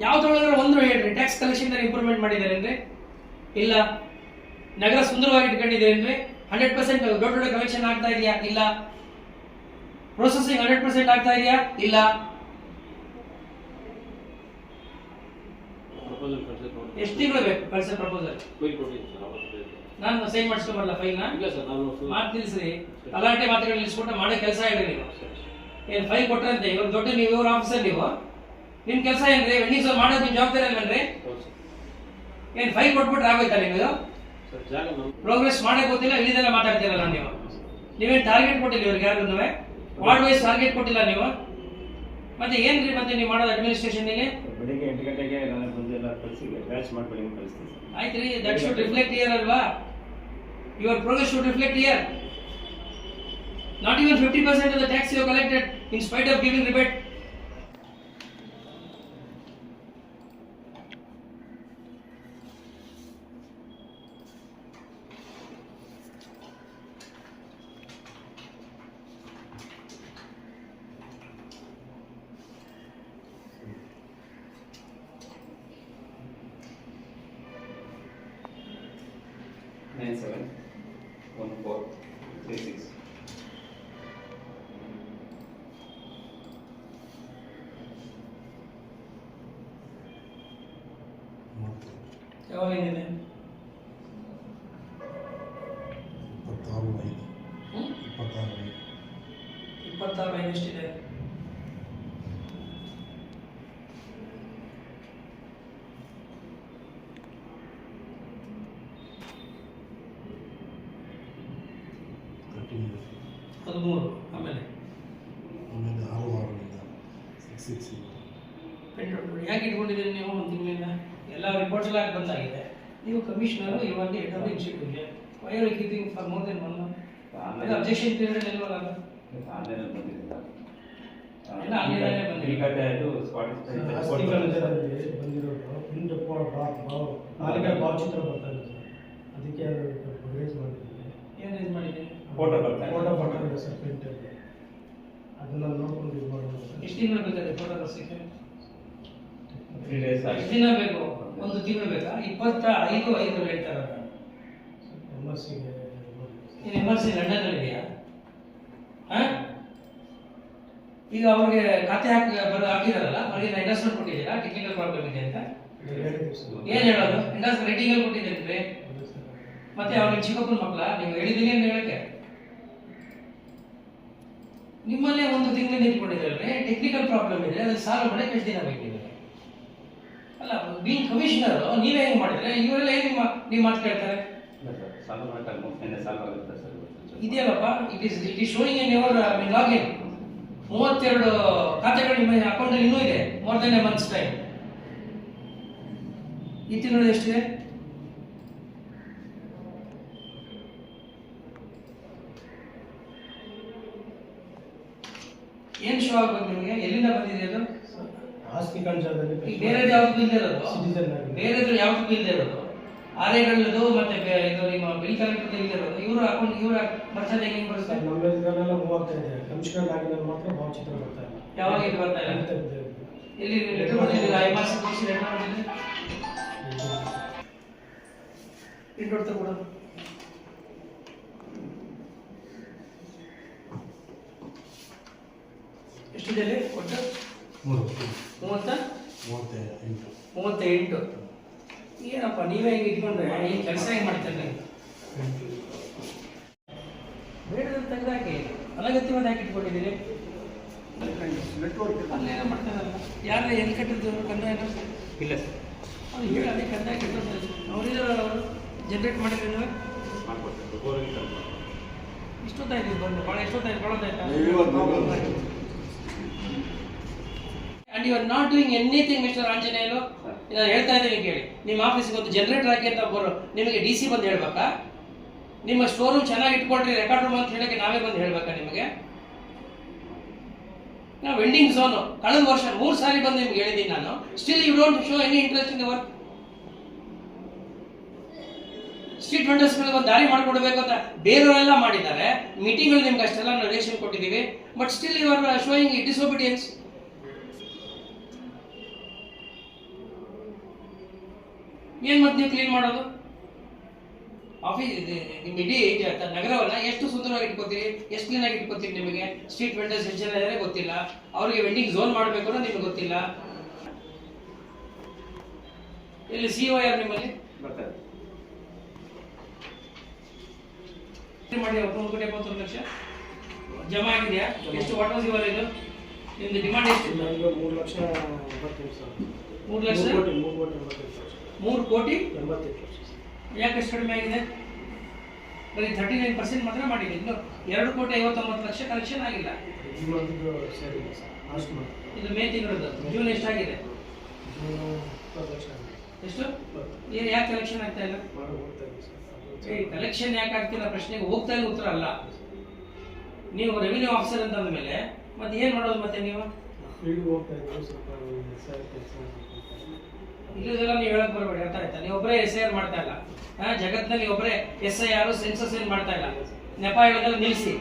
ಯಾವ್ದ್ರೊಳಗೆ ಒಂದು ಹೇಳ್ರಿ. Tax collection improvement ಮಾಡಿದ್ದಾರೆ ಅಂದ್ರೆ ಇಲ್ಲ. ನಗರ ಸುಂದರವಾಗಿ ಇಟ್ಕೊಂಡಿದ್ದಾರೆ ಅಂದ್ರೆ 100% ದೊಡ್ಡ ದೊಡ್ಡ ಕಲೆಕ್ಷನ್ ಆಗ್ತಾ ಇದೆಯಾ? ಇಲ್ಲ. ಪ್ರೊಸೆಸಿಂಗ್ 100% ಆಗ್ತಾ ಇದೆಯಾ? ಇಲ್ಲ. ಎಷ್ಟು ತಿಂಗಳು ಬೇಕು ಕಳಿಸೋ ಪ್ರಪೋಸಲ್? ನಾನು ಸೈನ್ ಮಾಡಿಸ್ಕೊಂಬರಲ್ಲ ಫೈಲ್ನ? ಮಾತು ತಿಳಿಸ್ರಿ. ಗಲಾಟೆ ಮಾತುಗಳು ನಿಲ್ಲಿಸ್ಬಿಟ್ಟು ಮಾಡೋ ಕೆಲಸ ಹೇಳ್ರಿ ನೀವು. ಏನು ಫೈಲ್ ಕೊಟ್ಟರಂತೆ ಇವಾಗ ದೊಡ್ಡ ನೀವು ಇವ್ರ ಆಫೀಸರ್ ನೀವು, ನಿಮ್ ಕೆಲಸ ಏನ್ರಿ? ವೆಂಡಿಂಗ್ ಸೋಲ್ ಮಾಡೋದು ನಿಮ್ ಜವಾಬ್ದಾರಿ ಅಲ್ವೇನ್ರಿ? ಏನ್ ಫೈಲ್ ಕೊಟ್ಬಿಟ್ರೆ ಆಗೋಯ್ತಾ ನಿಮ್ದು? ಪ್ರೋಗ್ರೆಸ್ ಮಾಡಕ್ ಗೊತ್ತಿಲ್ಲ, ಇಲ್ಲಿದೆಲ್ಲ ಮಾತಾಡ್ತೀರಲ್ಲ ನೀವು. ನೀವೇನ್ ಟಾರ್ಗೆಟ್ ಕೊಟ್ಟಿಲ್ಲ ಇವ್ರಿಗೆ ಯಾರಿಗೂ? ವಾರ್ಡ್ ವೈಸ್ ಟಾರ್ಗೆಟ್ ಕೊಟ್ಟಿಲ್ಲ ನೀವು. ಮತ್ತೆ ಏನ್ರಿ ಮತ್ತೆ ನೀವು ಮಾಡೋದು ಅಡ್ಮಿನಿಸ್ಟ್ರೇಷನ್ಗೆ? ಬೆಳಿಗ್ಗೆ 8 ಗಂಟೆಗೆ ನಾನು ಬಂದು ಎಲ್ಲ ಕಳಿಸಿ ಬ್ಯಾಚ್ ಮಾಡಿ ಬೆಳಿಗ್ಗೆ ಕಳಿಸ್ತೀನಿ. ಆಯ್ತು ರೀ, ದಟ್ ಶುಡ್ ರಿಫ್ಲೆಕ್ಟ್ ಹಿಯರ್ ಅಲ್ವಾ? Your progress should reflect here. Not even 50% of the tax you have collected in spite of giving rebate. Nine 7 1 4 3 6. ಯಾವಾಗಿದೆ? 26 ಎಷ್ಟಿದೆ? ಆಮೇಲೆ ಯಾಕೆ ಇಟ್ಕೊಂಡಿದ್ದೀರಿ ನೀವು? ಒಂದು ತಿಂಗಳಿಂದ ಎಲ್ಲ ರಿಪೋರ್ಟ್ಸ್ ಎಲ್ಲ ಬಂದಾಗಿದೆ. ನೀವು ಕಮಿಷನರ್, ಇವಾಗ head of institution. Why are you keeping for more than 1 month? ಅದು ಅಬ್ಜೆಕ್ಷನ್ ಪೀರಿಯಡ್ ಇಲ್ವಲ್ಲ? ಆನ್ಲೈನ್ ಬಂದಿಲ್ಲ. ಎಲ್ಲ ಆನ್ಲೈನ್ ಬಂದಿದೆ. ಈಗ ಅದು ಸ್ಪಾಟಿಫೈ ಬಂದಿರೋದು ಪ್ರಿಂಟ್ ನಾಳೆಗೆ ಭಾವಚಿತ್ರ ಬರ್ತಾ ಇದೆ ಸರ್. ಅದಕ್ಕೆ ರೇಸ್ ಮಾಡಿದ್ದೀವಿ. ಏನು ರೇಸ್ ಮಾಡಿದ್ದೀವಿ? ಫೋಟೋ ಬರ್ತಾ ಇದೆ ಸರ್ ಪ್ರಿಂಟ್. ಅದನ್ನ ನೋಡ್ಕೊಂಡು ಇದು ಮಾಡೋದು ಸರ್. ಎಷ್ಟು ತಿಂಗಳು ಬೇಕಾದ್ರೆ ಫೋಟೋ ತರಿಸಿಕ್ಕೆ? 3 days ಆಗಿದೆ. ಎಷ್ಟು ದಿನ ಬೇಕು? ಒಂದು ತಿಂಗಳು ಬೇಕಾ? 25/5 ಹೇಳ್ತಾರ. MRCಗೆ ನೀನು MRC ಲಂಡನ್ ಇದೆಯಾ? ಈಗ ಅವ್ರಿಗೆ ಖಾತೆ ಹಾಕಿದಾರಲ್ಲ, ಅವ್ರಿಗೆ ಇಂಡಸ್ಟ್ಮೆಂಟ್ ಕೊಟ್ಟಿದ್ದೀರಾ? ಟೆಕ್ನಿಕಲ್ ಪ್ರಾಬ್ಲಮ್ ಇದೆ ಅಂತ ಏನ್ ಹೇಳೋದು? ಇಂಡಸ್ಟ್ರಿ ರೇಟಿಂಗ್ ಕೊಟ್ಟಿದ್ದೀರಿ. ಮತ್ತೆ ಅವ್ರಿಗೆ ಚಿಕ್ಕಪ್ಪನ ಮಕ್ಕಳ ನೀವು ಹೇಳಿದೀನಿ ಅಂತ ಹೇಳಕ್ಕೆ? ನಿಮ್ಮಲ್ಲೇ ಒಂದು ತಿಂಗಳಿಂದ ಇಟ್ಕೊಂಡಿದ್ದೀರಲ್ರಿ. ಟೆಕ್ನಿಕಲ್ ಪ್ರಾಬ್ಲಮ್ ಇದೆ, ಅದಕ್ಕೆ ಸಾಲ್ವ್ ಮಾಡಕ್ಕೆ ಎಷ್ಟು ದಿನ ಬೇಕು ನಿಮಗೆ? ಅಲ್ಲ, ಬೀಂಗ್ ಕಮಿಷನರ್ ನೀವೇ ಹೆಂಗ್ ಮಾಡಿದ್ರೆ ಇವರೆಲ್ಲ ಹೇಗೆ ನೀವು ಮಾತು ಕೇಳ್ತಾರೆ? ಇದೆಯಲ್ಲಪ್ಪ, it is showing in your login. 32 ಖಾತೆಗಳು ನಿಮ್ಮ ಅಕೌಂಟ್ ಅಲ್ಲಿ ಇನ್ನೂ ಇದೆ. More than a months time. ಈ ತಿಂಗಳು ಎಷ್ಟಿದೆ? ಏನ್ ಶೋ ಆಗ್ಬೇಕು ನಿಮಗೆ? ಎಲ್ಲಿಂದ ಬಂದಿದೆ ಅದು? ಆಸ್ತಿ ಕಣ್ಜಾದಲ್ಲಿ ಬೇರೆದು ಯಾವ್ದು ಬಿಲ್ ಇರೋದು? ಬೇರೆದು ಯಾವ್ದು ಬಿಲ್ ಇರೋದು? ಆರೆಗಳದ್ದು ಮತ್ತೆ ಇದು ನಿಮ್ಮ ಬಿಲ್ ಕಲೆಕ್ಟರ್ ಇರೋದು. ಇವರು ಅಕೌಂಟ್ ಇವ್ರ ಬರ್ತಾರೆ ಹೆಂಗೆ ಬರುತ್ತೆ? ನಮ್ಮೆಲ್ಲ ಮೂವಾಗ್ತಾ ಇದೆ. ಕಮಿಷನರ್ ಆಗಿದ್ರೆ ಮಾತ್ರ ಭಾವಚಿತ್ರ ಬರ್ತಾ ಇಲ್ಲ. ಯಾವಾಗ ಇದು ಬರ್ತಾ ಇಲ್ಲ? ಎಲ್ಲಿ ಲೆಟರ್ ಬಂದಿದ್ದೀರಾ? MRC ಕೊಡಿಸಿ ಲೆಟರ್ ಬಂದಿದೆ. ಪ್ರಿಂಟ್ ಔಟ್ ತಗೊಳ್ಳೋದು. ಎಷ್ಟಿದೆ ಒಟ್ಟು? 38. ಏನಪ್ಪ ನೀವೇ ಹಿಂಗೆ ಇಟ್ಕೊಂಡ್ರೆ ಏನು ಕೆಲಸ ಹೆಂಗೆ ಮಾಡ್ತಾರೆ? ಬೇಡದಲ್ಲಿ ತೆಗೆದಾಕಿ ಅನಗತ್ಯವಾದ ಹಾಕಿ ಇಟ್ಕೊಂಡಿದ್ದೀರಿ. ಅಲ್ಲೇನೋ ಮಾಡ್ತಾರಲ್ಲ, ಯಾರು ಎಲ್ಲಿ ಕಟ್ಟಿದ್ದು ಕಂದಾಯ? ಇಲ್ಲ ಸರ್, ಅವ್ರು ಹೇಳಿ ಅದೇ ಕಂದಾಯ ಕಟ್ಟಿರ್ತಾರೆ. ಅವರಿದ್ದಾರೆ, ಅವರು ಜನ್ರೇಟ್ ಮಾಡಿದ್ರೆ ಇಷ್ಟೊತ್ತಾಯ್ತು ಬಂದು ಭಾಳ ಎಷ್ಟೊತ್ತಾಯ್ತು ಬರೋದಾಯ್ತಾ? And you are not doing anything, Mr. Anjaneyulu. ನಾನು ಹೇಳ್ತಾ ಇದ್ದೀನಿ ಕೇಳಿ. ನಿಮ್ಮ ಆಫೀಸ್ಗೆ ಒಂದು ಜನರೇಟರ್ ಹಾಕಿ ಅಂತ ಒಬ್ಬರು ನಿಮಗೆ DC ಬಂದು ಹೇಳ್ಬೇಕಾ? ನಿಮ್ಮ ಸ್ಟೋರ್ ರೂಮ್ ಚೆನ್ನಾಗಿ ಇಟ್ಕೊಳ್ರಿ, ರೆಕಾರ್ಡ್ ರೂಮ್ ಅಂತ ಹೇಳಕ್ಕೆ ನಾವೇ ಬಂದು ಹೇಳ್ಬೇಕಾ ನಿಮಗೆ? ನಾವು ವೆಂಡಿಂಗ್ ಝೋನು ಕಳೆದ ವರ್ಷ 3 ಸಾರಿ ಬಂದು ನಿಮ್ಗೆ ಹೇಳಿದ್ದೀನಿ ನಾನು. Still you don't show any interest in the work. Street ವೆಂಡರ್ಸ್ಗಳಿಗೆ ಒಂದು ದಾರಿ ಮಾಡಿಕೊಡ್ಬೇಕು ಅಂತ ಬೇರೆಯವರೆಲ್ಲ ಮಾಡಿದ್ದಾರೆ. ಮೀಟಿಂಗ್ ನಿಮ್ಗೆ ಅಷ್ಟೆಲ್ಲ ನಾವು ರಿಲೇಷನ್ ಕೊಟ್ಟಿದ್ದೀವಿ. But still you are showing disobedience. ಏನ್ ಮತ್ತೆ ನೀವು ಕ್ಲೀನ್ ಮಾಡೋದು? ಆಫೀಸ್ ನಿಮ್ಮ ಇಡೀ ನಗರವನ್ನ ಎಷ್ಟು ಸುಂದರವಾಗಿ ಇಟ್ಕೋತೀರಿ, ಎಷ್ಟು ಕ್ಲೀನ್ ಆಗಿ ಇಟ್ಕೋತೀರಿ? ನಿಮಗೆ ಸ್ಟ್ರೀಟ್ ವೆಂಡರ್ಸ್ ಎಷ್ಟು ಜನ ಇದ್ದಾರೆ ಗೊತ್ತಿಲ್ಲ, ಅವ್ರಿಗೆ ವೆಂಡಿಂಗ್ ಝೋನ್ ಮಾಡಬೇಕು ಅನ್ನೋ ನಿಮ್ಗೆ ಗೊತ್ತಿಲ್ಲ. ಇಲ್ಲಿ ಸಿಒ ಯಾರು ನಿಮ್ಮಲ್ಲಿ ಬರ್ತಾರೆ ಮಾಡಿ 1,71 ಲಕ್ಷ ಜಮಾ ಆಗಿದೆಯಾ? ಎಷ್ಟು ವಾಟ್ ವಾಸ್ ಯುವರ್ ಇದು ನಿಮ್ದು ಡಿಮಾಂಡ್ ಎಷ್ಟು? 3 ಲಕ್ಷ 3 ಕೋಟಿ 85 ಲಕ್ಷ. ಯಾಕೆ ಅಷ್ಟು ಕಡಿಮೆ ಆಗಿದೆ? ಬರೀ 39% ಮಾತ್ರ ಮಾಡಿದೆ. ಇನ್ನು 2,59 ಲಕ್ಷ ಕಲೆಕ್ಷನ್ ಆಗಿಲ್ಲ. ಇದು ಮೇ ತಿಂಗಳದ್ದು. ಜೂನ್ ಎಷ್ಟಾಗಿದೆ? ಎಷ್ಟು? ಏನು ಯಾಕೆ ಕಲೆಕ್ಷನ್ ಆಗ್ತಾ ಇಲ್ಲ? ಕಲೆಕ್ಷನ್ ಯಾಕೆ ಆಗ್ತಿಲ್ಲ ಪ್ರಶ್ನೆಗೆ ಹೋಗ್ತಾ ಇಲ್ಲ ಉತ್ತರ ಅಲ್ಲ. ನೀವು ರೆವಿನ್ಯೂ ಆಫೀಸರ್ ಅಂತ ಅಂದಮೇಲೆ ಮತ್ತೆ ಏನ್ ಮಾಡೋದು? ಮತ್ತೆ ನೀವು ಇಲ್ಲದೆಲ್ಲ ನೀವು ಹೇಳಕ್ ಬರಬೇಡಿ, ಅರ್ಥ ಆಯ್ತಾ? ನೀವು ಒಬ್ಬರೇ SIR ಮಾಡ್ತಾ ಇಲ್ಲ. ಜಗತ್ತಿನಲ್ಲಿ ಒಬ್ಬರೇ SIR ಸೆನ್ಸಸ್ ಏನ್ ಮಾಡ್ತಾ ಇಲ್ಲ. ನೆಪ ಹೇಳೋದೆಲ್ಲ ನಿಲ್ಲಿಸಿ.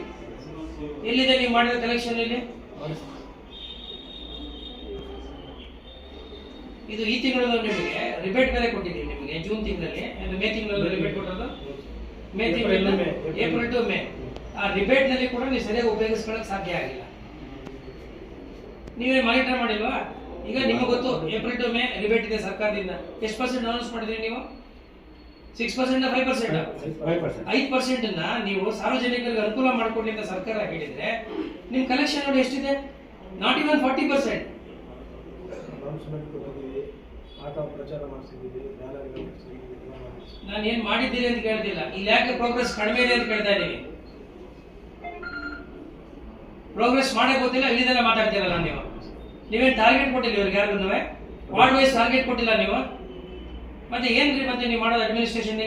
ಎಲ್ಲಿದೆ ನೀವು ಮಾಡಿದ ಕಲೆಕ್ಷನ್? ಇಲ್ಲಿ ಇದು ಈ ತಿಂಗಳಲ್ಲೂ ನಿಮಗೆ ರಿಬೇಟ್ ಬೇರೆ ಕೊಟ್ಟಿದ್ದೀವಿ ನಿಮಗೆ. ಜೂನ್ ತಿಂಗಳಲ್ಲಿ, ಮೇ ತಿಂಗಳಲ್ಲಿ ರಿಬೇಟ್ ಕೊಟ್ಟದ್ದು. ಮೇ ತಿಂಗಳಿಂದ ಏಪ್ರಿಲ್ ಟು ಮೇ. ಆ ರಿಬೇಟ್ ನಲ್ಲಿ ಕೂಡ ನೀವು ಸರಿಯಾಗಿ ಉಪಯೋಗಿಸ್ಕೊಳ್ಳಕ್ ಸಾಧ್ಯ ಆಗಿಲ್ಲ. ನೀವೇ ಮಾನಿಟರ್ ಮಾಡಿಲ್ವಾ? ಈಗ ನಿಮಗೆ ಗೊತ್ತು ಏಪ್ರಿಲ್ ಟು ಮೇ ರಿಬೇಟ್ ಇದೆ ಸರ್ಕಾರದಿಂದ. ಎಷ್ಟು ಪರ್ಸೆಂಟ್ ಅನೌನ್ಸ್ ಮಾಡಿದ್ರಿ ನೀವು? 6% 5%? 5% ನೀವು ಸಾರ್ವಜನಿಕರಿಗೆ ಅನುಕೂಲ ಮಾಡಿಕೊಡ್ಲಿ ಅಂತ ಸರ್ಕಾರ ಹೇಳಿದ್ರೆ ನಿಮ್ ಕಲೆಕ್ಷನ್ ನೋಡಿ ಎಷ್ಟಿದೆ? Not even 40%. ನಾನು ಏನ್ ಮಾಡಿದ್ದೀರಿ ಅಂತ ಕೇಳ್ತಿಲ್ಲ, ಇಲ್ಲಿ ಯಾಕೆ ಪ್ರೋಗ್ರೆಸ್ ಕಡಿಮೆ ಇದೆ ಅಂತ ಕೇಳ್ತಾ ಇದ್ದೀನಿ. ಪ್ರೋಗ್ರೆಸ್ ಮಾಡಕ್ ಗೊತ್ತಿಲ್ಲ, ಇಲ್ಲಿದೆಲ್ಲ ಮಾತಾಡ್ತಿರಲ್ಲ ನೀವು. ನೀವೇನ್ ಟಾರ್ಗೆಟ್ ಕೊಟ್ಟಿಲ್ಲ ಇವ್ರಿಗೆ ಯಾರಿಗೂ? ವಾರ್ಡ್ ವೈಸ್ ಟಾರ್ಗೆಟ್ ಕೊಟ್ಟಿಲ್ಲ ನೀವು. ಮತ್ತೆ ಏನ್ರಿ ಮತ್ತೆ ನೀವು ಮಾಡೋದು ಅಡ್ಮಿನಿಸ್ಟ್ರೇಷನ್?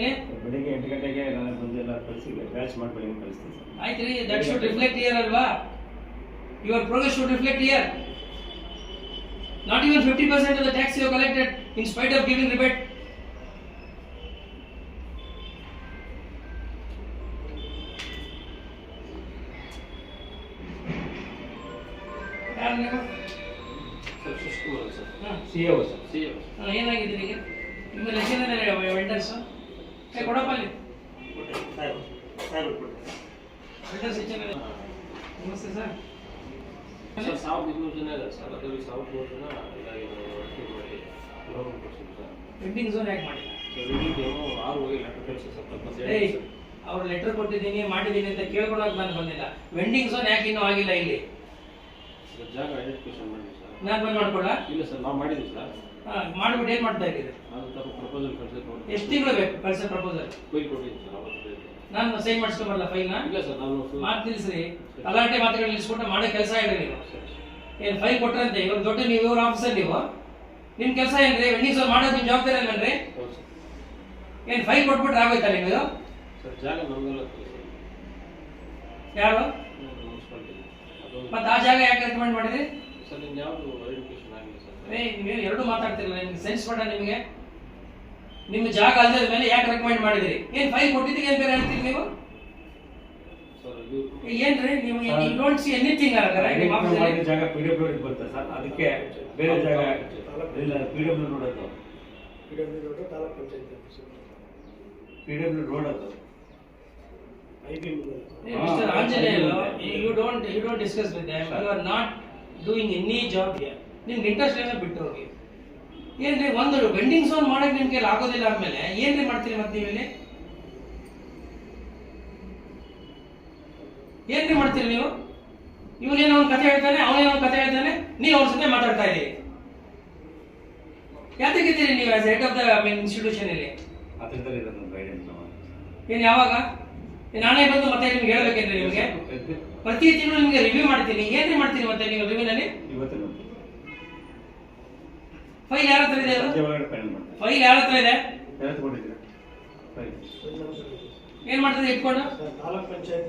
ಬೆಳಿಗ್ಗೆ 8 ಗಂಟೆಗೆ ನಾನು ಬಂದೆಲ್ಲ ಕಳಿಸಿ ಬ್ಯಾಚ್ ಮಾಡಿ ಬೆಳಿಗ್ಗೆ ಕಳಿಸ್ತೀನಿ ಸರ್. ಆಯ್ತು ರೀ, ದಟ್ ಶುಡ್ ರಿಫ್ಲೆಕ್ಟ್ ಹಿಯರ್ ಅಲ್ವಾ? Your progress should reflect here. Not even 50% of the tax you have collected in spite of giving rebate. ಯಾರು ನೀವು? CEO sir. ಏನಾಗಿದ್ದೀರಿ ಈಗ? ನಿಮ್ಮಲ್ಲಿ ಎಷ್ಟು ಜನ ವೆಂಡರ್ಸ್? ಕೊಡಪ್ಪ ಅಲ್ಲಿ ವೆಂಡರ್ಸ್ ಎಷ್ಟು ಜನ? ನಮಸ್ತೆ ಸರ್. 1,200 ಜನ ಇದ್ದಾರೆ ಸರ್. ಅದರಲ್ಲಿ 1,300 ಜನ ಇದಾಗಿ ವರ್ಕಿಂಗ್ ಮಾಡಿ ಲೋನ್ ಕೊಡ್ತೀವಿ ಸರ್. ವೆಂಡಿಂಗ್ ಝೋನ್ ಯಾಕೆ ಮಾಡಿಲ್ಲ? ವೆಂಡಿಂಗ್ ಝೋನು 6 ಹೋಗಿ ಲೆಟರ್ ಕಳಿಸಿ ಸರ್. ಅವ್ರು ಲೆಟರ್ ಕೊಟ್ಟಿದ್ದೀನಿ ಮಾಡಿದ್ದೀನಿ ಅಂತ ಕೇಳ್ಕೊಳಕ್ ನಾನು ಬಂದಿಲ್ಲ. ವೆಂಡಿಂಗ್ ಝೋನ್ ಯಾಕೆ ಇನ್ನೂ ಆಗಿಲ್ಲ ಇಲ್ಲಿ? ಜಾಗ ಐಡೆಂಟಿಫಿಕೇಶನ್ ಮಾಡಿ ಸರ್. ನಾನು ಬಂದು ಮಾಡ್ಕೊಳ್ಳ? ಇಲ್ಲ ಸರ್, ನಾವು ಮಾಡಿದ್ವಿ ಸರ್. ಮಾಡ್ಬಿಟ್ಟು ಏನ್ ಮಾಡ್ತಾ ಇದ್ದೀರಿ? ಅದು ತಪ್ಪು ಪ್ರಪೋಸಲ್ ಕಳಿಸಿ ನೋಡಿ. ಎಷ್ಟು ತಿಂಗಳು ಬೇಕು ಕಳ್ಸೋ ಪ್ರಪೋಸಲ್? ಫೈಲ್ ಕೊಟ್ಟಿದ್ದೀನಿ ಸರ್. ಅವತ್ತು ನಾನು ಸೈನ್ ಮಾಡಿಸ್ಕೊಂಬರಲ್ಲ ಫೈಲ್ನ? ಇಲ್ಲ ಸರ್, ನಾನು ಮಾತು ತಿಳಿಸ್ರಿ. ಅಲಾಟೆ ಮಾತುಗಳು ನಿಲ್ಸ್ಬಿಟ್ಟು ಮಾಡೋ ಕೆಲಸ ಹೇಳ್ರಿ ನೀವು. ಏನ್ ಫೈಲ್ ಕೊಟ್ರಂತೆ ಇವಾಗ ದೊಡ್ಡ ನೀವು ಇವ್ರ ಆಫೀಸರ್ ನೀವು, ನಿಮ್ ಕೆಲಸ ಏನ್ರಿ? ವೆಂಡಿಂಗ್ ಝೋನ್ ಮಾಡೋದು ನಿಮ್ ಜವಾಬ್ದಾರಿ ಅಲ್ವೇನ್ರಿ? ಏನ್ ಫೈಲ್ ಕೊಟ್ಬಿಟ್ರೆ ಆಗೋಯ್ತಾ ನಿಮ್ಗೆ? ಸರ್ ಜಾಗ ನಮ್ಗೆಲ್ಲ ಯಾರು ಮತ್ತೆ ಆ ಜಾಗ ಯಾಕೆ ರೆಕಮೆಂಡ್ ಮಾಡಿದ್ರಿ ಸರ್? ನಿಮ್ಗೆ ಯಾವುದು ಐಡೆಂಟಿಫಿಕೇಶನ್ ಆಗಿಲ್ಲ ಸರ್. ನೀವು ಎರಡು ಮಾತಾಡ್ತಿರಲ್ಲ, ನಿಮ್ಗೆ ಸೆನ್ಸ್ ಪಡ ನಿಮಗೆ? ನಿಮ್ಮ ಜಾಗ ಅಲ್ಲದ ಮೇಲೆ ಯಾಕೆ ರೆಕಮೆಂಡ್ ಮಾಡಿದ್ರಿ? ಏನ್ ಫೈಲ್ ಕೊಟ್ಟಿದ್ದೀರಿ ಏನ್ ಬೇರೆ ಹೇಳ್ತೀರಿ ನೀವು? ಏನ್ರಿ ನೀವು ಯು ಡೋಂಟ್ ಸಿ ಎನಿಥಿಂಗ್ ಆಗಲ್ಲ ನಿಮ್ಮ ಆಫೀಸಲ್ಲಿ? ಜಾಗ PWD ಬರುತ್ತೆ ಸರ್, ಅದಕ್ಕೆ ಬೇರೆ ಜಾಗ ಇಲ್ಲ. PWD ರೋಡ್ ಅದು, ತಾಲೂಕ್ ಪಂಚಾಯತ್ PWD ರೋಡ್ ಅದು. Mr. Anjaneya, you don't discuss with them. You are not doing any job here. ನಿಮ್ಗೆ ಇಂಟ್ರೆಸ್ಟ್ ಏನೋ ಬಿಟ್ಟು ಹೋಗಿ. ಏನ್ರಿ ಒಂದು ವೆಂಡಿಂಗ್ ಝೋನ್ ಮಾಡಕ್ ನಿಮ್ಗೆ ಆಗೋದಿಲ್ಲ ಅಂದ್ಮೇಲೆ ಏನ್ರಿ ಮಾಡ್ತೀರಿ ಮತ್ತೆ ನೀವು ಇಲ್ಲಿ? ಏನ್ರಿ ಮಾಡ್ತೀರಿ ನೀವು? ಇವನೇನೋ ಒಂದು ಕಥೆ ಹೇಳ್ತಾನೆ, ಅವನೇನೋ ಒಂದು ಕಥೆ ಹೇಳ್ತಾನೆ, ನೀವು ಅವ್ರ ಜೊತೆ ಮಾತಾಡ್ತಾ ಇದ್ದೀರಿ. ಯಾತಕ್ಕಿದ್ದೀರಿ ನೀವು as head of the institution ಇಲ್ಲಿ? ಏನ್ ಯಾವಾಗ? ನಾನೇ ಬಂದು ಮತ್ತೆ ನಿಮ್ಗೆ ಹೇಳ್ಬೇಕೇನ್ರಿ? ನಿಮ್ಗೆ ಪ್ರತಿ ತಿಂಗಳು ನಿಮ್ಗೆ ರಿವ್ಯೂ ಮಾಡ್ತೀನಿ. ಏನ್ರಿ ಮಾಡ್ತೀನಿ ಮತ್ತೆ ನೀವು ರಿವ್ಯೂನಲ್ಲಿ? ಫೈಲ್ ಯಾರ ಹತ್ರ ಇದೆ? ಫೈಲ್ ಯಾರ ಹತ್ರ ಇದೆ? ಏನ್ ಮಾಡ್ತದೆ ಇಟ್ಕೊಂಡು? ತಾಲೂಕ್ ಪಂಚಾಯತ್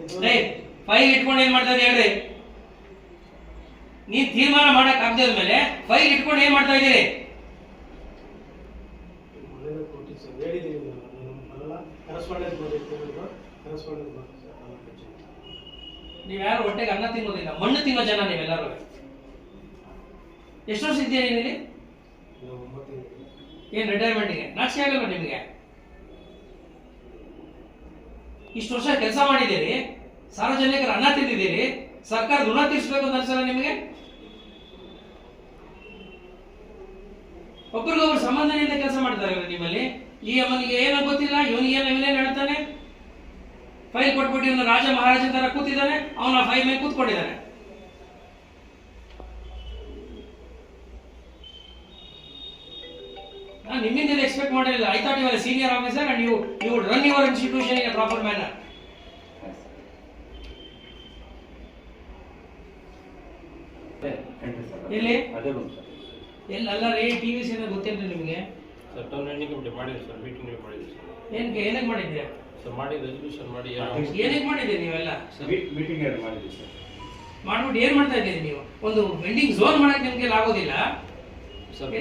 ಫೈಲ್ ಇಟ್ಕೊಂಡು ಏನ್ ಮಾಡ್ತಾ ಇದೆ ಹೇಳ್ರಿ? ನೀವ್ ತೀರ್ಮಾನ ಮಾಡಕ್ ಆಗದ ಮೇಲೆ ಫೈಲ್ ಇಟ್ಕೊಂಡು ಏನ್ ಮಾಡ್ತಾ ಇದೀರಿ? ನೀವ್ ಯಾರು ಹೊಟ್ಟೆಗೆ ಅನ್ನ ತಿನ್ನೋದಿಲ್ಲ, ಮಣ್ಣು ತಿನ್ನೋ ಜನ ನೀವೆಲ್ಲರೂ. ಎಷ್ಟು ವರ್ಷ ಇದೆಯಾ ನೀನು ಇಲ್ಲಿ? ಏನ್ ರಿಟೈರ್ಮೆಂಟ್ಗೆ ನಾಚಿಕೆ ಆಗಲ್ಲ ನಿಮಗೆ? ಇಷ್ಟು ವರ್ಷ ಕೆಲಸ ಮಾಡಿದ್ದೀರಿ, ಸಾರ್ವಜನಿಕರ ಅನ್ನ ತಿಂದಿದ್ದೀರಿ, ಸರ್ಕಾರ ಋಣ ತೀರಿಸಬೇಕು ಅಂತ ಅನ್ಸಲ್ಲ ನಿಮಗೆ? ಒಬ್ಬರಿಗೊಬ್ರು ಸಂಬಂಧದಿಂದ ಕೆಲಸ ಮಾಡ್ತಾರೆ ನಿಮ್ಮಲ್ಲಿ. ಈ ಅಮ್ಮನಿಗೆ ಏನೋ ಗೊತ್ತಿಲ್ಲ, ಇವನಿಗೆ ಇವನೇನು ಹೇಳ್ತಾನೆ, ಫೈಲ್ ಕೊಟ್ಬಿಟ್ಟು ಇವನು ರಾಜ ಮಹಾರಾಜ ತರ ಕೂತಿದ್ದಾನೆ, ಅವನ ಫೈಲ್ ಮೇಲೆ ಕೂತ್ಕೊಂಡಿದ್ದಾನೆ. ನಾನು ನಿಮ್ಮಿಂದ ಎಕ್ಸ್ಪೆಕ್ಟ್ ಮಾಡಿರಲಿಲ್ಲ. I thought you are senior officer and you would run your institution in a proper manner. ಎಲ್ಲಿ ಅಲ್ಲ ರೀ, ಟಿವಿ ಸಿ ಗೊತ್ತೇನ್ರಿ ನಿಮಗೆ? ಸರ್ ಟೌನ್ ಎಂಡಿಂಗ್ ಕಮಿಟಿ ಮಾಡಿದ್ವಿ ಸರ್, ಮೀಟಿಂಗ್ ಮಾಡಿದ್ವಿ ಸರ್. ಏನಕ್ಕೆ ಮಾಡಿದ್ದೀರಾ ಸರ್? ಮಾಡಿ ರೆಸಲ್ಯೂಷನ್ ಮಾಡಿ ಏನಕ್ಕೆ ಮಾಡಿದ್ದೀರಿ ನೀವೆಲ್ಲ? ಮೀಟಿಂಗ್ ಮಾಡಿದ್ವಿ ಸರ್. ಮಾಡ್ಬಿಟ್ಟು ಏನ್ ಮಾಡ್ತಾ ಇದ್ದೀರಿ ನೀವು? ಒಂದು ವೆಂಡಿಂಗ್ ಝೋನ್ ಮಾಡಕ್ ನಿಮ್ಗೆ ಆಗೋದಿಲ್ಲ,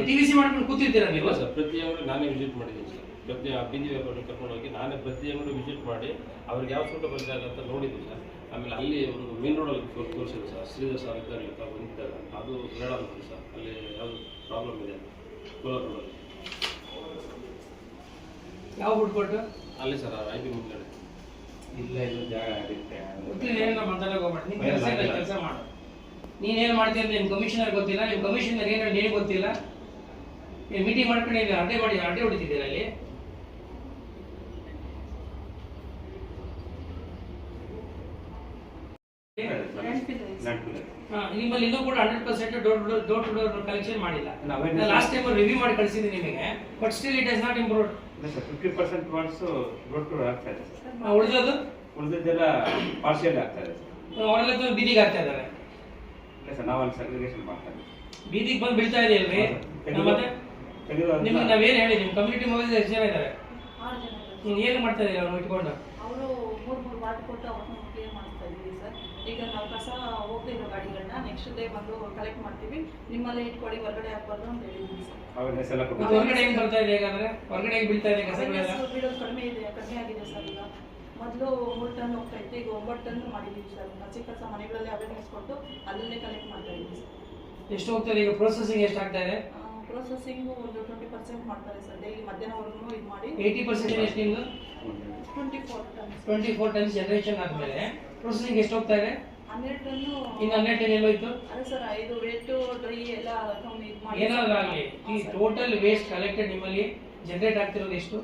ಟಿವಿ ಸಿ ಮಾಡ್ಕೊಂಡು ಕೂತಿದ್ದೀರಾ ನೀವು? ಸರ್ ಪ್ರತಿ ಅಂಗಡಿ ನಾನೇ ವಿಸಿಟ್ ಮಾಡಿದ್ದೀನಿ ಸರ್. ಪ್ರತಿ ಬೀದಿ ವ್ಯಾಪಾರ ಕರ್ಕೊಂಡು ಹೋಗಿ ನಾನೇ ಪ್ರತಿ ಅಂಗಡಿ ವಿಸಿಟ್ ಮಾಡಿ ಅವ್ರಿಗೆ ಯಾವ ಸೂಟ ಬರ್ತಾ ಇಲ್ಲ ಅಂತ ನೋಡಿದ್ವಿ ಸರ್. ಆಮೇಲೆ ಅಲ್ಲಿ ಒಂದು ಮೇನ್ ರೋಡಲ್ಲಿ ತೋರಿಸಿದ್ರು ಸರ್, ಶ್ರೀಧರ್ ಸರ್ ಇದ್ದಾರೆ ಬಂದಿದ್ದಾರೆ, ಅದು ಬೇಡ ಅಂತ ಸರ್. ಅಲ್ಲಿ ಯಾವುದು ಪ್ರಾಬ್ಲಮ್ ಇದೆ ಕೋಲಾರ ರೋಡಲ್ಲಿ. ಯಾವ ಫುಡ್ ಕೋರ್ಟ್? ಅಲ್ಲಿ ಸರ್ ಐಬಿ ಮುಂದ್ಗಡೆ. ಇಲ್ಲ ಇದು ಜಾಗ ಆಗುತ್ತೆ. ಗೊತ್ತಿಲ್ಲ, ಮಾತಾಡೋಕೆ ಹೋಗ್ಬೇಡ. ನೀನು ಕೆಲಸ ಮಾಡು. ನೀನೇನು ಮಾಡ್ತೀಯ ಅಂತ ನಿಮ್ಮ ಕಮಿಷನರ್ ಗೊತ್ತಿಲ್ಲ, ನಿಮ್ಮ ಕಮಿಷನರ್ ಏನು ನಿನಗೆ ಗೊತ್ತಿಲ್ಲ. ನೀವು ಮೀಟಿಂಗ್ ಮಾಡ್ಕೊಂಡು ಈಗ ಅಡ್ಡೆ ಹೊಡಿತಿದ್ದೀರಾ ಅಲ್ಲಿ. ನಿಮ್ಮಲ್ಲಿ ಇನ್ನೂ ಕೂಡ 100% ಡೋರ್ ಟು ಡೋರ್ ಕಲೆಕ್ಷನ್ ಮಾಡಿಲ್ಲ. ಲಾಸ್ಟ್ ಟೈಮ್ ರಿವ್ಯೂ ಮಾಡಿ ಕಳಿಸಿದ್ದೀನಿ ನಿಮಗೆ, but still it has not improved. 50% what's door to door ಆಗ್ತಾ ಇದೆ ಸರ್. ಉಳಿದದ್ದೆಲ್ಲ ಪಾರ್ಷಿಯಲ್ ಆಗ್ತಾ ಇದೆ ಸರ್. ಅವರೆಲ್ಲ ಬೀದಿಗೆ ಆಗ್ತಾ ಇದ್ದಾರೆ. ಇಲ್ಲ ಸರ್, ನಾವು ಅಲ್ಲಿ ಸೆಗ್ರಿಗೇಷನ್ ಮಾಡ್ತಾ ಇದ್ದೀವಿ. ಬೀದಿಗೆ ಬಂದು ಬೀಳ್ತಾ ಇದೆಯಲ್ರಿ ಮತ್ತೆ? ನಿಮ್ಗೆ ನಾವೇನು ಹೇಳಿ, ನಿಮ್ಮ ಕಮ್ಯುನಿಟಿ ಮೊಬೈಲ್ ಎಷ್ಟು ಜನ ಇದ್ದಾರೆ? ನೀವು ಏನು ಮಾಡ್ತಾ ಇದ್ದೀರಾ ಅವ್ರು ಇಟ್ಕೊಂಡು? ಅವರು 3 ವಾರ್ಡ್ ಕೊಟ್ಟು ಅವ್ರನ್ನ ಕ್ಲಿಯರ್ ಮಾಡ್ತಾ ಇದ್ದೀವಿ ಸರ್. ಈಗ ನಾವು ಕಸ ಹೋಗ್ತಾ ಇರೋ ಗಾಡಿಗಳನ್ನ ನೆಕ್ಸ್ಟ್ ಡೇ ಬಂದು ಕಲೆಕ್ಟ್ ಮಾಡ್ತೀವಿ, ನಿಮ್ಮಲ್ಲೇ ಇಟ್ಕೊಳ್ಳಿ, ಹೊರಗಡೆ ಹಾಕ್ಬಾರ್ದು ಅಂತ ಹೇಳಿದ್ದೀವಿ ಸರ್. ಹೊರಗಡೆ ಹೆಂಗ್ ಬರ್ತಾ ಇದೆ? ಹೇಗಾದ್ರೆ ಹೊರಗಡೆ ಹೆಂಗ್ ಬೀಳ್ತಾ ಇದೆ ಕಸಗಳೆಲ್ಲ? ಬೀಳೋದು ಕಡಿಮೆ ಆಗಿದೆ ಸರ್. ಈಗ ಮೊದಲು 3 ಟನ್ ಹೋಗ್ತಾ ಇತ್ತು, ಈಗ 9 ಟನ್ ಮಾಡಿದ್ದೀವಿ ಸರ್. ಹಸಿ ಕಸ ಮನೆಗಳಲ್ಲೇ ಅವೇರ್ನೆಸ್ ಕೊಟ್ಟು ಅಲ್ಲೇ ಕಲೆಕ್ಟ್ ಮಾಡ್ತಾ ಇದ್ದೀವಿ ಸರ್. ಎಷ್ಟು ಹೋಗ್ತದೆ ಈಗ? ಪ್ರೊಸೆಸಿಂಗ್ ಎಷ್ಟು ಆಗ್ತಾ ಇದೆ? ಪ್ರೊಸೆಸಿಂಗ್ ಒಂದು 20% ಮಾಡ್ತಾರೆ ಸರ್. ಡೈಲಿ ಮಧ್ಯಾಹ್ನವರೆಗೂ ಇದು ಮಾಡಿ 80% ಎಷ್ಟು ನಿಮ್ದು? 24 ಟನ್ಸ್ ಜನರೇಷನ್ ಆದ್ಮೇಲೆ ಪ್ರೊಸೆಸಿಂಗ್ ಎಷ್ಟು ಹೋಗ್ತಾ ಇದೆ? 12 ಟನ್ನು. ಇನ್ನು 12 ಟನ್ ಎಲ್ಲೋಯ್ತು? ಅದೇ ಸರ್, 5 ವೇಟ್ ಡ್ರೈ ಎಲ್ಲ ಇದು ಮಾಡಿ ಏನಾದ್ರು ಆಗಲಿ, ಈ ಟೋಟಲ್ ವೇಸ್ಟ್ ಕಲೆಕ್ಟೆಡ್ ನಿಮ್ಮಲ್ಲಿ ಜನರೇಟ್ ಆಗ್ತಿರೋದು ಎಷ್ಟು?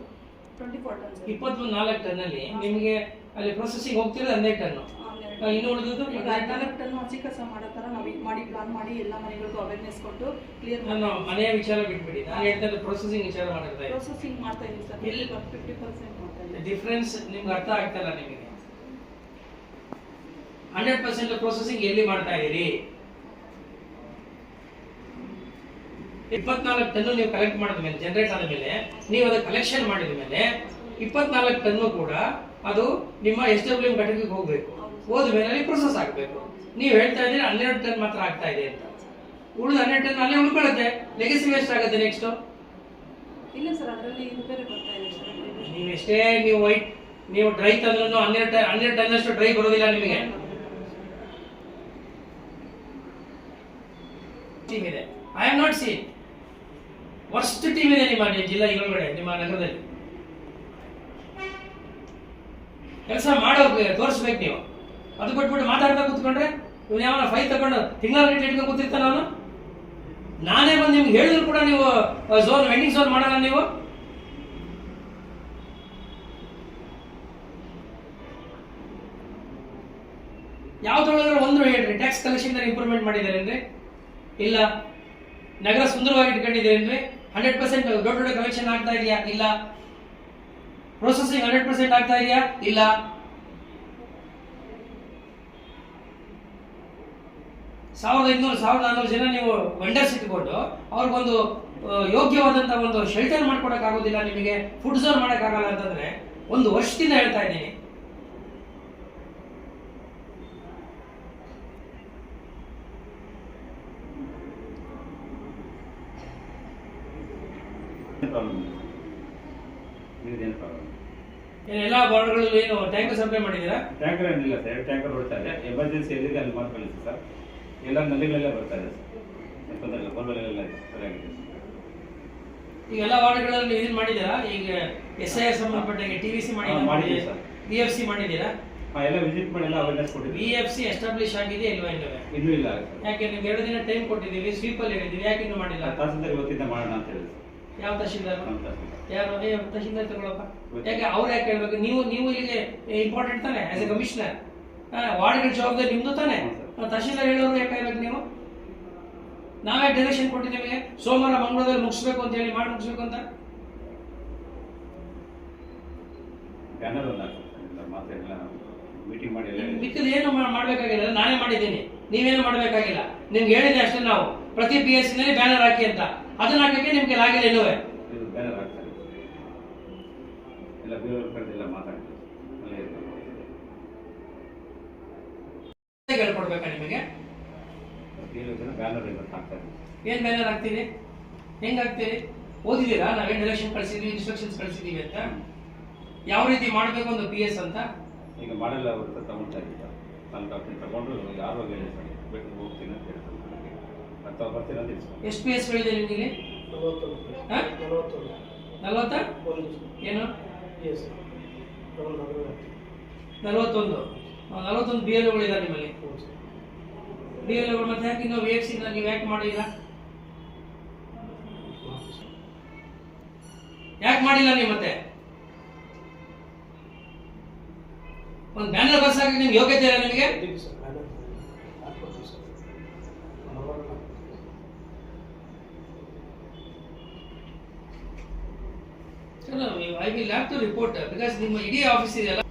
24 ಟನ್ಸ್. 24 ಟನ್ ಅಲ್ಲಿ ನಿಮಗೆ ಅಲ್ಲಿ ಪ್ರೊಸೆಸಿಂಗ್ ಹೋಗ್ತಿರೋದು 12 ಟನ್. ಇನ್ನು ಉಳಿದದ್ದು 14 ಟನ್ ಹಸಿ ಕಸ ಮಾಡೋ ಥರ ನಾವು ಇದು ಮಾಡಿ ಪ್ಲಾನ್ ಮಾಡಿ ಎಲ್ಲ ಮನೆಗಳಿಗೂ ಅವೇರ್ನೆಸ್ ಕೊಟ್ಟು ಕ್ಲಿಯರ್ ಮಾಡಿ. ನಾನು ಮನೆಯ ವಿಚಾರ ಬಿಟ್ಬಿಡಿ, ನಾನು ಹೇಳ್ತಾ ಇದ್ದೆ ಪ್ರೊಸೆಸಿಂಗ್ ವಿಚಾರ ಮಾಡ್ತಾ ಇದ್ದೆ. ಪ್ರೊಸೆಸಿಂಗ್ ಮಾಡ್ತಾ ಇದೀವಿ ಸರ್. ಇಲ್ಲಿ 50% ಮಾಡ್ತಾ ಇದೀವಿ. ಡಿಫರೆನ್ಸ್ ನಿಮ್ಗೆ ಅರ್ಥ ಆಗ್ತಲ್ಲ ನಿಮಗೆ? 100% ಪ್ರೊಸೆಸಿಂಗ್ ಎಲ್ಲಿ ಮಾಡ್ತಾ ಇದ್ದೀರಿ? 24 ಟನ್ ನೀವು ಕಲೆಕ್ಟ್ ಮಾಡಿದ ಮೇಲೆ, ಜನರೇಟ್ ಆದ ಮೇಲೆ, ನೀವು ಅದನ್ನ ಕಲೆಕ್ಷನ್ ಮಾಡಿದ ಮೇಲೆ 24 ಟನ್ನು ಕೂಡ ಅದು ನಿಮ್ಮ SWM ಘಟಕಕ್ಕೆ ಹೋಗ್ಬೇಕು. ಹೋದ ಮೇಲೆ ಅಲ್ಲಿ ಪ್ರೊಸೆಸ್ ಆಗಬೇಕು. ನೀವು ಹೇಳ್ತಾ ಇದ್ದೀರಿ 12 ಟನ್ ಮಾತ್ರ ಆಗ್ತಾ ಇದೆ ಅಂತ. ಉಳಿದ 12 ಟನ್ ಅಲ್ಲೇ ಉಳ್ಕೊಳ್ಳುತ್ತೆ, ಲೆಗಸಿ ವೇಸ್ಟ್ ಆಗುತ್ತೆ ನೆಕ್ಸ್ಟ್. ಇಲ್ಲ ಸರ್, ಅದರಲ್ಲಿ ಇದು ಬೇರೆ ಬರ್ತಾ ಇದೆ ಸರ್. ನೀವು ಎಷ್ಟೇ ನೀವು ಡ್ರೈ ತಂದ್ರೂ 12 ಟನ್ ಅಷ್ಟು ಡ್ರೈ ಬರೋದಿಲ್ಲ ನಿಮಗೆ. ಟೀಮ್ ಇದೆ, I have not seen. Worst team ಇದೆ ನಿಮ್ಮ ಜಿಲ್ಲಾ ಒಳಗಡೆ, ನಿಮ್ಮ ನಗರದಲ್ಲಿ. ಕೆಲಸ ಮಾಡೋಕೆ ತೋರಿಸ್ಬೇಕು ನೀವು. ಅದು ಕೊಟ್ಬಿಟ್ಟು ಮಾತಾಡ್ತಾ ಕೂತ್ಕೊಂಡ್ರೆ ಇವ್ನು ಯಾವ ಫೈಲ್ ತಗೊಂಡು ತಿಂಗಳ ಗಂಟೆ ಇಟ್ಕೊಂಡು ಕೂತಿರ್ತಾನ ಅವನು. ನಾನೇ ಬಂದು ನಿಮ್ಗೆ ಹೇಳಿದ್ರು ಕೂಡ ನೀವು ವೆಂಡಿಂಗ್ ಝೋನ್ ಮಾಡಲ್ಲ ನೀವು. ಯಾವ್ದ್ರೊಳಗಡೆ ಒಂದು ಹೇಳ್ರಿ, ಟ್ಯಾಕ್ಸ್ ಕಲೆಕ್ಷನ್ ಇಂಪ್ರೂವ್ಮೆಂಟ್ ಮಾಡಿದ್ದಾರೆ ಅಂದ್ರೆ ಇಲ್ಲ. ನಗರ ಸುಂದರವಾಗಿ ಇಟ್ಕೊಂಡಿದ್ದೀರಿ ಅಂದ್ರೆ 100% ದೊಡ್ಡ ದೊಡ್ಡ ಕಲೆಕ್ಷನ್ ಆಗ್ತಾ ಇದೆಯಾ? ಇಲ್ಲ. ಪ್ರೊಸೆಸಿಂಗ್ 100% ಆಗ್ತಾ ಇದೆಯಾ? ಇಲ್ಲ. ಸಾವಿರದ 400 ಜನ ನೀವು ವೆಂಡರ್ಸ್ ಇಟ್ಕೊಂಡು ಅವ್ರಿಗೊಂದು ಯೋಗ್ಯವಾದಂತ ಒಂದು ಶೆಲ್ಟರ್ ಮಾಡ್ಕೊಡಕ್ ಆಗೋದಿಲ್ಲ ನಿಮಗೆ, ಫುಡ್ ಝೋನ್ ಮಾಡಕ್ ಆಗಲ್ಲ ಅಂತಂದ್ರೆ 1 ವರ್ಷದಿಂದ ಹೇಳ್ತಾ ಇದ್ದೀನಿ. ಎಲ್ಲಾ ಬಾರ್ಡ್ಗಳಲ್ಲಿ ಏನು ಟ್ಯಾಂಕರ್ ಸಪ್ಲೈ ಮಾಡಿದ್ದೀರಾ? ಟ್ಯಾಂಕರ್ ಏನಿಲ್ಲ ಸರ್, 2 ಟ್ಯಾಂಕರ್ ಬರ್ತಾ ಇದೆ. ಎಮರ್ಜೆನ್ಸಿ ಎಲ್ಲಿದೆ ಅಲ್ಲಿ ಮಾತ್ರ ಕಳಿಸಿ ಸರ್. ಎಲ್ಲ ನಲ್ಲಿಗಳೆಲ್ಲ ಬರ್ತಾ ಇದೆ ಸರ್, ಬೋರ್ವೆಲ್ ಎಲ್ಲ ಸರಿಯಾಗಿದೆ. ಈಗ ಎಲ್ಲ ವಾರ್ಡ್ಗಳಲ್ಲಿ ಇದನ್ನ ಮಾಡಿದ್ದೀರಾ? ಈಗ SIR ಸಂಬಂಧಪಟ್ಟಂಗೆ TVC ಮಾಡಿದ್ದೀವಿ ಸರ್. BFC ಮಾಡಿದ್ದೀರಾ? ಎಲ್ಲ ವಿಸಿಟ್ ಮಾಡಿ ಎಲ್ಲ ಅವೇರ್ನೆಸ್ ಕೊಟ್ಟಿದ್ದೀವಿ. BFC ಎಸ್ಟಾಬ್ಲಿಷ್ ಆಗಿದೆ ಇಲ್ವಾ? ಇಲ್ಲವೇ? ಇನ್ನೂ ಇಲ್ಲ. ಯಾಕೆ ನಿಮ್ಗೆ 2 ದಿನ ಟೈಮ್ ಕೊಟ್ಟಿದ್ದೀವಿ, ಸ್ವೀಪ್ ಅಲ್ಲಿ ಹೇಳಿದ್ದೀವಿ, ಯಾಕೆ ಇನ್ನೂ ಮಾಡಿಲ್ಲ? ತಹಸೀಲ್ದಾರ್ ಇವತ್ತಿಂದ ಮಾಡೋಣ ಅಂತ ಹೇಳಿ. ಯಾವ ತಹಶೀಲ್ದಾರ್? ನಮ್ಮ ತಹಸೀಲ್ದಾರ್. ಯಾರು ತಹಶೀಲ್ದಾರ್ ತಗೊಳಪ್ಪ? ಯಾಕೆ ಅವ್ರು ಯಾಕೆ ಹೇಳ್ಬೇಕು? ನೀವು ಇಲ್ಲಿಗೆ ಇಂಪಾರ್ಟೆಂಟ್ ತಾನೆ ಆಸ್ ಎ ಕಮಿಷನರ್. ವಾರ್ಡ್ಗಳ ಜವಾಬ್ದಾರಿ ನಿಮ್ದು ತಾನೆ. ತಹಶೀಲ್ದಾರ್ ಹೇಳೋರು ಯಾಕೆ ಹೇಳ್ಬೇಕು ನೀವು? ನಾವೇ ಡೈರೆಕ್ಷನ್ ಕೊಟ್ಟಿದ್ದೀವಿ ನಿಮಗೆ ಸೋಮವಾರ ಮಂಗಳೂರಲ್ಲಿ ಮುಗಿಸ್ಬೇಕು ಅಂತ ಹೇಳಿ, ಮಾಡಿ ಮುಗಿಸ್ಬೇಕು ಅಂತ. ಬ್ಯಾನರ್ ಒಂದು ಮಾತೆಲ್ಲ ಮೀಟಿಂಗ್ ಮಾಡಿ ಎಲ್ಲ ಮಿಕ್ಕದ ಏನು ಮಾಡ್ಬೇಕಾಗಿಲ್ಲ, ನಾನೇ ಮಾಡಿದ್ದೀನಿ, ನೀವೇನು ಮಾಡ್ಬೇಕಾಗಿಲ್ಲ. ನಿಮ್ಗೆ ಹೇಳಿದೆ ಅಷ್ಟೇ, ನಾವು ಪ್ರತಿ PSC ನಲ್ಲಿ ಬ್ಯಾನರ್ ಹಾಕಿ ಅಂತ. ಅದನ್ನ ಹಾಕಕ್ಕೆ ನಿಮ್ಗೆ ಆಗಿಲ್ಲ ಇನ್ನೂ. ಇದು ಬ್ಯಾನರ್ ಹಾಕ್ತಾರೆ ಎಲ್ಲ ಬೇರೆಯವ್ರ ಕರೆದೆಲ್ಲ ಮಾತಾಡ್ತೀವಿ. ಹೇಳ್ಕೊಡ್ಬೇಕಾ ನಿಮಗೆ? ಬ್ಯಾನರ್ ಇವತ್ತು ಹಾಕ್ತಾರೆ. ಏನ್ ಬ್ಯಾನರ್ ಹಾಕ್ತೀರಿ? ಹೆಂಗ್ ಹಾಕ್ತೀರಿ? ಓದಿದ್ದೀರಾ ನಾವೇನ್ ಡೈರೆಕ್ಷನ್ ಕಳಿಸಿದ್ವಿ, ಇನ್ಸ್ಟ್ರಕ್ಷನ್ಸ್ ಕಳಿಸಿದೀವಿ ಅಂತ? ಯಾವ ರೀತಿ ಮಾಡಬೇಕು ಒಂದು PS ಅಂತ? ಈಗ ಮಾಡಲ್ಲ ಅವ್ರ ಹತ್ರ ತಗೊಳ್ತಾ ಇದ್ದಾರೆ. ತಾಲೂಕು ಆಫೀಸ್ ತಗೊಂಡ್ರು ಯಾರು ಹೇಳಿ ಸರ್ ಬೇಕು ಹೋಗ್ತೀನಿ ಅಂತ ಹೇಳ್ತಾರೆ. ಅಥವಾ ಬರ್ತೀನಿ ಅಂತ ಇಸ್ಕೊಂಡು. ಎಷ್ಟು PSಗಳಿದೆ ನಿಮಗೆ? 40 ಏನು? 41 BLOಗಳು ಇದ್ದಾರೆ ನಿಮ್ಮಲ್ಲಿ. BLOಗಳು ಮತ್ತೆ ಯಾಕೆ ನೀವು VFC ನೀವು ಯಾಕೆ ಮಾಡಿಲ್ಲ? ಯಾಕೆ ಮಾಡಿಲ್ಲ ನೀವು? ಮತ್ತೆ ಒಂದು ಬ್ಯಾನರ್ ಬರ್ಸಾಕ ನಿಮ್ಗೆ ಯೋಗ್ಯತೆ ಇಲ್ಲ ನಿಮಗೆ? I will have to report because ನಿಮ್ಮ ಇಡೀ ಆಫೀಸ್ ಇದೆಯಲ್ಲ.